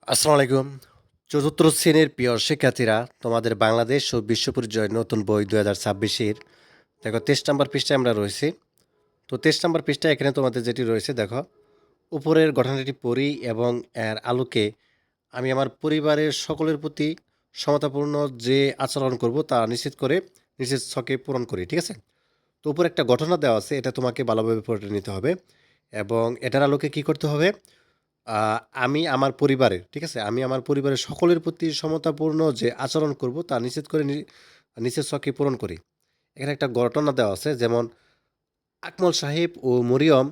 আসসালামু আলাইকুম। চতুর্থ শ্রেণীর প্রিয় শিক্ষার্থীরা, তোমাদের বাংলাদেশ ও বিশ্ব পরিচয় নতুন বই ২০২৬-এর দেখো ২৩ নম্বর পৃষ্ঠায় আমরা রয়েছি। তো ২৩ নম্বর পৃষ্ঠায় এখানে তোমাদের যেটি রয়েছে দেখো, উপরের ঘটনাটি পড়ি এবং এর আলোকে আমি আমার পরিবারের সকলের প্রতি সমতাপূর্ণ যে আচরণ করব তা নিশ্চিত করে নিচের ছকে পূরণ করি। ঠিক আছে? তো উপরে একটা ঘটনা দেওয়া আছে, এটা তোমাকে ভালোভাবে পড়ে নিতে হবে এবং এটার আলোকে কি করতে হবে? আ আমি আমার পরিবারের, ঠিক আছে? আমি আমার পরিবারের সকলের প্রতি সমতাপূর্ণ যে আচরণ করব তা নিশ্চিত করে নিচের ছকে পূরণ করি। এখানে একটা ঘটনা দেওয়া আছে, যেমন আকমল সাহেব ও মরিয়ম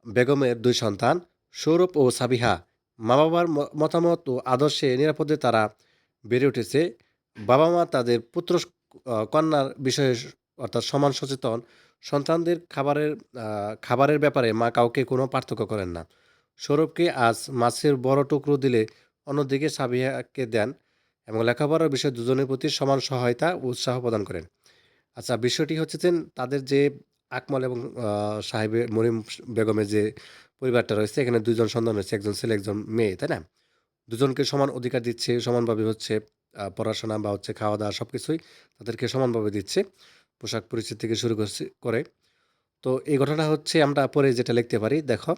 বেগমের ২ সন্তান সৌরভ ও সাবিহা। মা-বাবার মতামত ও আদর্শে নিরাপদে তারা বেড়ে উঠেছে। বাবা-মা তাদের পুত্র কন্যার বিষয়ে অর্থাৎ সমান সচেতন। সন্তানদের আ খাবারের ব্যাপারে মা কাউকে কোনো পার্থক্য করেন না। সৌরভকে আজ মাছের বড় টুকরো দিলে অন্যদিকে সাবিহাকে দেন এবং লেখাপড়ার বিষয়ে দুজনের প্রতি সমান সহায়তা ও উৎসাহ প্রদান করেন। আচ্ছা, বিষয়টি হচ্ছে যে তাদের যে আকমল এবং মরিয়ম বেগমের যে পরিবারটা রয়েছে, এখানে ২ জন সন্তান রয়েছে। ১ জন ছেলে, ১ জন মেয়ে, তাই না? দুজনকে সমান অধিকার দিচ্ছে, সমানভাবে হচ্ছে পড়াশোনা বা হচ্ছে খাওয়া-দাওয়া সবকিছুই তাদেরকে সমানভাবে দিচ্ছে। পোশাক পরিচ্ছদ থেকে শুরু করে। তো এই ঘটনা হচ্ছে আমরা পরে যেটা লিখতে পারি, দেখো,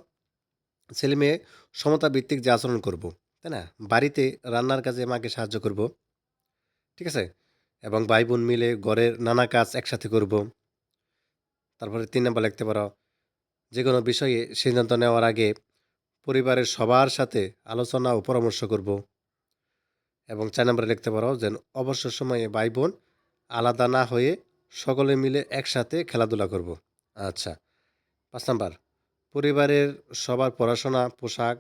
ছেলে-মেয়ে সমতা ভিত্তিক যে আচরণ করব, তাই না? বাড়িতে রান্নার কাজে মাকে সাহায্য করব, ঠিক আছে? এবং ভাই-বোন মিলে ঘরের নানা কাজ একসাথে করব। তারপরে ৩ নাম্বার লিখতে পারো, যেকোনো বিষয়ে সিদ্ধান্ত নেওয়ার আগে পরিবারের সবার সাথে আলোচনা ও পরামর্শ করব। এবং ৪ নাম্বারে লিখতে পারো যে অবসর সময়ে ভাই-বোন আলাদা না হয়ে সকলে মিলে একসাথে খেলাধুলা করব। আচ্ছা, ৫ নাম্বার, পরিবারের সবার পড়াশোনা, পোশাক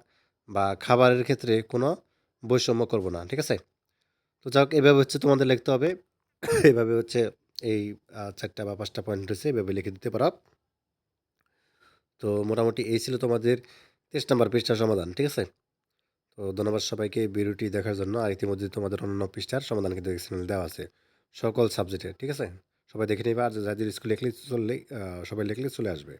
বা খাবারের ক্ষেত্রে কোনো বৈষম্য করব না। ঠিক আছে? তো যাই হোক, এভাবে হচ্ছে তোমাদের লিখতে হবে। এভাবে হচ্ছে এই ৪ টা বা ৫ টা পয়েন্ট রয়েছে, এভাবে লিখে দিতে পারো। তো মোটামুটি এই ছিল তোমাদের ২৩ নাম্বার পৃষ্ঠার সমাধান। ঠিক আছে? তো ধন্যবাদ সবাইকে ভিডিওটি দেখার জন্য। আর ইতিমধ্যে তোমাদের অন্যান্য পৃষ্ঠার সমাধান কিন্তু এক্সেলে দেওয়া আছে। সকল সাবজেক্টের। ঠিক আছে? সবাই দেখে নিবা। আর যাদের স্কুলে লিখলেই সবাই লিখলে চলে আসবে।